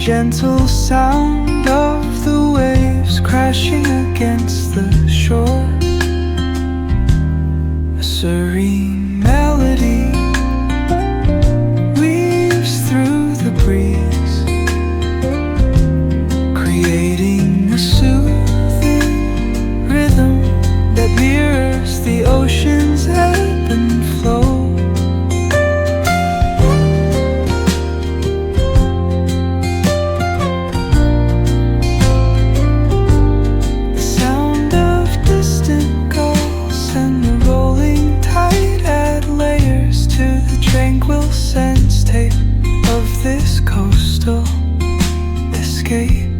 gentle sound of the waves crashing against the shore. A serene melody weaves through the breeze, creating a soothing rhythm that mirrors the ocean's ebb and flow. Tranquil sense tape of this coastal escape.